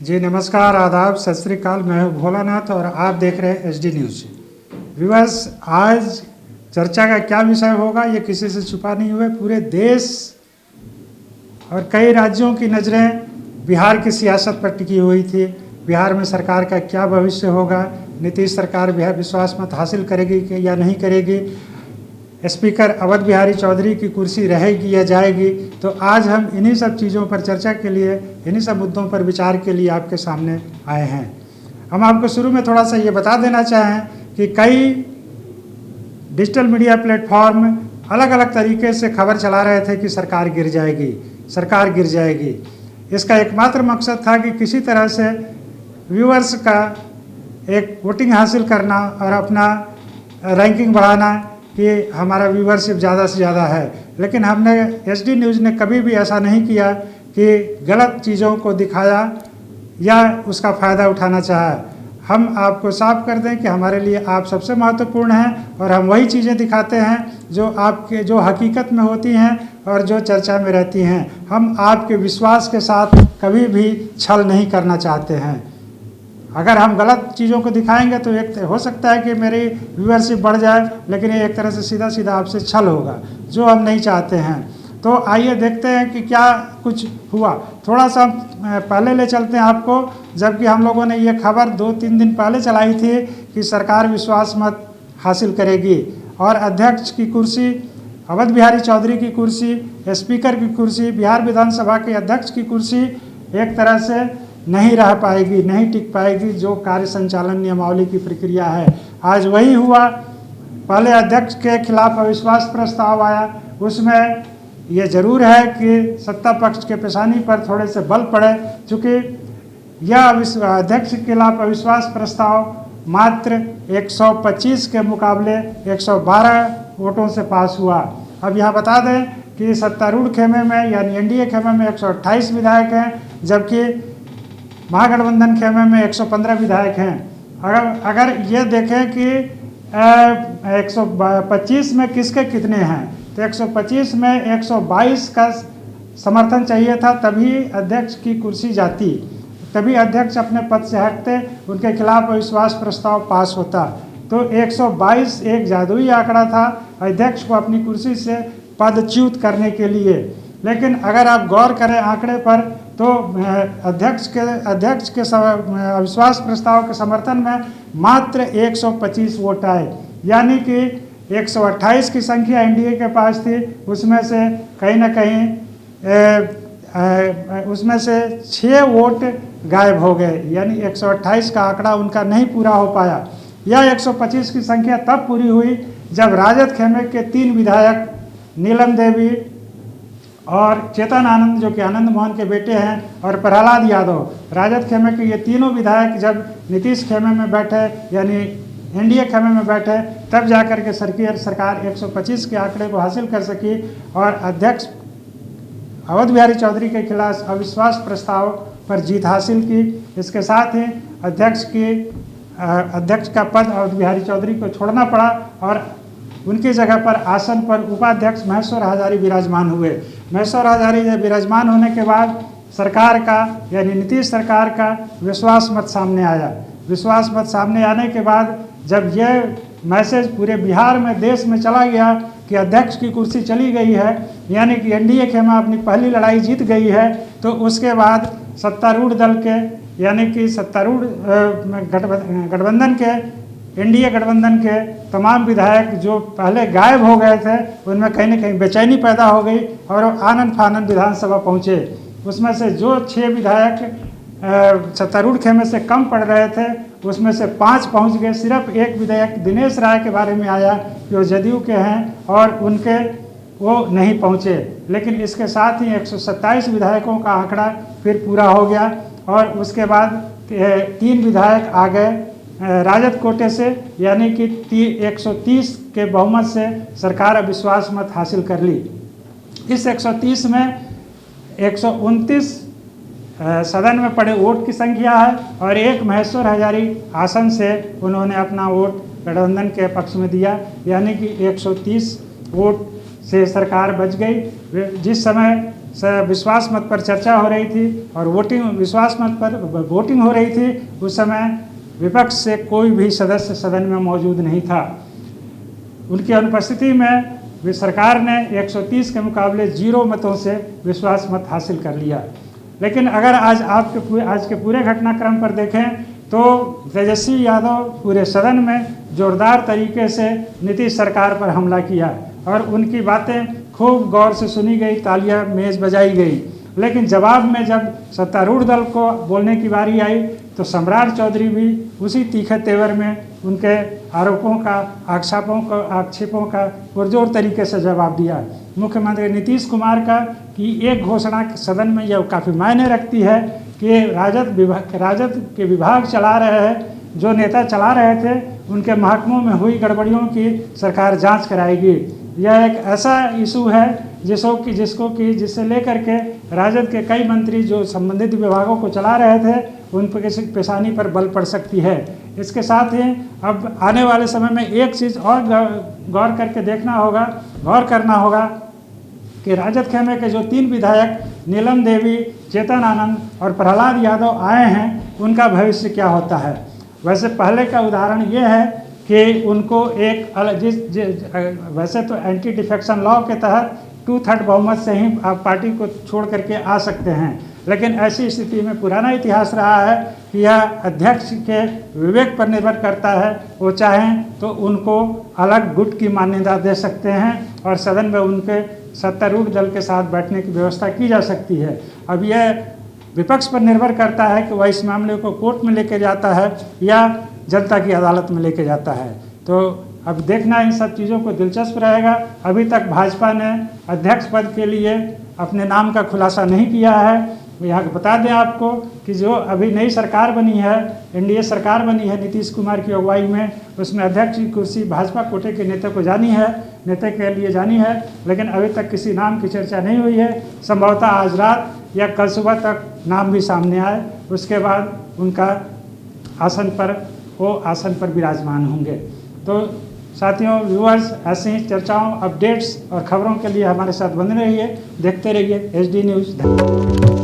जी नमस्कार, आदाब, सत श्री अकाल। मैं हूं भोलानाथ और आप देख रहे हैं एचडी न्यूज़। व्यूअर्स, आज चर्चा का क्या विषय होगा ये किसी से छुपा नहीं हुआ। पूरे देश और कई राज्यों की नज़रें बिहार की सियासत पर टिकी हुई थी। बिहार में सरकार का क्या भविष्य होगा, नीतीश सरकार बिहार विश्वास मत हासिल करेगी कि या नहीं करेगी, स्पीकर अवध बिहारी चौधरी की कुर्सी रहेगी या जाएगी। तो आज हम इन्हीं सब चीज़ों पर चर्चा के लिए, इन्हीं सब मुद्दों पर विचार के लिए आपके सामने आए हैं। हम आपको शुरू में थोड़ा सा ये बता देना चाहें कि कई डिजिटल मीडिया प्लेटफॉर्म अलग अलग तरीके से खबर चला रहे थे कि सरकार गिर जाएगी, सरकार गिर जाएगी। इसका एकमात्र मकसद था कि किसी तरह से व्यूअर्स का एक वोटिंग हासिल करना और अपना रैंकिंग बढ़ाना कि हमारा व्यूवरशिप ज़्यादा से ज़्यादा है। लेकिन हमने एचडी न्यूज़ ने कभी भी ऐसा नहीं किया कि गलत चीज़ों को दिखाया या उसका फ़ायदा उठाना चाहा। हम आपको साफ कर दें कि हमारे लिए आप सबसे महत्वपूर्ण हैं और हम वही चीज़ें दिखाते हैं जो हकीकत में होती हैं और जो चर्चा में रहती हैं। हम आपके विश्वास के साथ कभी भी छल नहीं करना चाहते हैं। अगर हम गलत चीज़ों को दिखाएंगे तो एक हो सकता है कि मेरी व्यूअरशिप बढ़ जाए, लेकिन ये एक तरह से सीधा सीधा आपसे छल होगा, जो हम नहीं चाहते हैं। तो आइए देखते हैं कि क्या कुछ हुआ। थोड़ा सा पहले ले चलते हैं आपको, जबकि हम लोगों ने ये खबर 2-3 दिन पहले चलाई थी कि सरकार विश्वास मत हासिल करेगी और अध्यक्ष की कुर्सी, अवध बिहारी चौधरी की कुर्सी, स्पीकर की कुर्सी, बिहार विधानसभा के अध्यक्ष की कुर्सी एक तरह से नहीं रह पाएगी, नहीं टिक पाएगी, जो कार्य संचालन नियमावली की प्रक्रिया है। आज वही हुआ। पहले अध्यक्ष के खिलाफ अविश्वास प्रस्ताव आया, उसमें ये जरूर है कि सत्ता पक्ष के पेशानी पर थोड़े से बल पड़े, चूँकि यह अध्यक्ष के खिलाफ अविश्वास प्रस्ताव मात्र 125 के मुकाबले 112 वोटों से पास हुआ। अब यहाँ बता दें कि सत्तारूढ़ खेमे में यानी एनडीए खेमे में 128 विधायक हैं, जबकि महागठबंधन खेमे में 115 विधायक हैं। अगर ये देखें कि 125 में किसके कितने हैं, तो 125 में 122 का समर्थन चाहिए था, तभी अध्यक्ष की कुर्सी जाती, तभी अध्यक्ष अपने पद से हटते, उनके खिलाफ अविश्वास प्रस्ताव पास होता। तो 122 एक जादुई आंकड़ा था अध्यक्ष को अपनी कुर्सी से पदच्युत करने के लिए। लेकिन अगर आप गौर करें आंकड़े पर, तो अध्यक्ष के अविश्वास प्रस्ताव के समर्थन में मात्र 125 वोट आए, यानी कि 128 की संख्या एनडीए के पास थी, उसमें से कहीं ना कहीं उसमें से 6 वोट गायब हो गए, यानी 128 का आंकड़ा उनका नहीं पूरा हो पाया। यह 125 की संख्या तब पूरी हुई जब राजद खेमे के 3 विधायक नीलम देवी और चेतन आनंद, जो कि आनंद मोहन के बेटे हैं, और प्रहलाद यादव, राजद खेमे के ये तीनों विधायक जब नीतीश खेमे में बैठे यानी एनडीए खेमे में बैठे, तब जाकर के सरकार 125 के आंकड़े को हासिल कर सकी और अध्यक्ष अवध बिहारी चौधरी के खिलाफ अविश्वास प्रस्ताव पर जीत हासिल की। इसके साथ ही अध्यक्ष का पद अवध बिहारी चौधरी को छोड़ना पड़ा और उनकी जगह पर आसन पर उपाध्यक्ष महेश्वर हजारी विराजमान हुए। महेश्वर हजारी विराजमान होने के बाद सरकार का यानी नीतीश सरकार का विश्वास मत सामने आया। विश्वास मत सामने आने के बाद जब यह मैसेज पूरे बिहार में, देश में चला गया कि अध्यक्ष की कुर्सी चली गई है, यानी कि एनडीए खेमा अपनी पहली लड़ाई जीत गई है, तो उसके बाद सत्तारूढ़ दल के यानी कि सत्तारूढ़ गठबंधन के, एनडीए गठबंधन के तमाम विधायक जो पहले गायब हो गए थे, उनमें कहीं न कहीं बेचैनी पैदा हो गई और आनन फानन विधानसभा पहुँचे। उसमें से जो 6 विधायक सत्तारूढ़ खेमे से कम पड़ रहे थे, उसमें से 5 पहुंच गए। सिर्फ एक विधायक दिनेश राय के बारे में आया कि वो जदयू के हैं और वो नहीं पहुंचे। लेकिन इसके साथ ही 127 विधायकों का आंकड़ा फिर पूरा हो गया और उसके बाद 3 विधायक आ गए राजद कोटे से, यानी कि 130 के बहुमत से सरकार अविश्वास मत हासिल कर ली। इस 130 में 129 सदन में पड़े वोट की संख्या है और एक महेश्वर हजारी आसन से उन्होंने अपना वोट गठबंधन के पक्ष में दिया, यानी कि 130 वोट से सरकार बच गई। जिस समय विश्वास मत पर चर्चा हो रही थी और विश्वास मत पर वोटिंग हो रही थी, उस समय विपक्ष से कोई भी सदस्य सदन में मौजूद नहीं था। उनकी अनुपस्थिति में सरकार ने 130 के मुकाबले 0 मतों से विश्वास मत हासिल कर लिया। लेकिन अगर आज के पूरे घटनाक्रम पर देखें तो तेजस्वी यादव पूरे सदन में जोरदार तरीके से नीतीश सरकार पर हमला किया और उनकी बातें खूब गौर से सुनी गई, तालियां मेज बजाई गई। लेकिन जवाब में जब सत्तारूढ़ दल को बोलने की बारी आई तो सम्राट चौधरी भी उसी तीखे तेवर में उनके आरोपों का, आक्षेपों का पुरजोर तरीके से जवाब दिया। मुख्यमंत्री नीतीश कुमार का कि एक घोषणा सदन में यह काफ़ी मायने रखती है कि राजद के विभाग चला रहे हैं, जो नेता चला रहे थे उनके महकमों में हुई गड़बड़ियों की सरकार जांच कराएगी। यह एक ऐसा इशू है जिससे लेकर के राजद के कई मंत्री जो संबंधित विभागों को चला रहे थे उन पर पेशानी पर बल पड़ सकती है। इसके साथ ही अब आने वाले समय में एक चीज़ और गौर करना होगा कि राजद खेमे के जो 3 विधायक नीलम देवी, चेतन आनंद और प्रहलाद यादव आए हैं, उनका भविष्य क्या होता है। वैसे पहले का उदाहरण ये है कि उनको एक वैसे तो एंटी डिफेक्शन लॉ के तहत 2/3 बहुमत से ही आप पार्टी को छोड़ करके आ सकते हैं, लेकिन ऐसी स्थिति में पुराना इतिहास रहा है कि यह अध्यक्ष के विवेक पर निर्भर करता है। वो चाहें तो उनको अलग गुट की मान्यता दे सकते हैं और सदन में उनके सत्तारूढ़ दल के साथ बैठने की व्यवस्था की जा सकती है। अब यह विपक्ष पर निर्भर करता है कि वह इस मामले को कोर्ट में लेके जाता है या जनता की अदालत में लेके जाता है। तो अब देखना इन सब चीज़ों को दिलचस्प रहेगा। अभी तक भाजपा ने अध्यक्ष पद के लिए अपने नाम का खुलासा नहीं किया है। यहाँ बता दें आपको कि जो अभी नई सरकार बनी है, एनडीए सरकार बनी है नीतीश कुमार की अगुवाई में, उसमें अध्यक्ष की कुर्सी भाजपा कोटे के नेता के लिए जानी है, लेकिन अभी तक किसी नाम की चर्चा नहीं हुई है। संभवतः आज रात या कल सुबह तक नाम भी सामने आए, उसके बाद उनका आसन पर विराजमान होंगे। तो साथियों, व्यूअर्स, ऐसे ही चर्चाओं, अपडेट्स और खबरों के लिए हमारे साथ बने रहिए, देखते रहिए HD न्यूज़।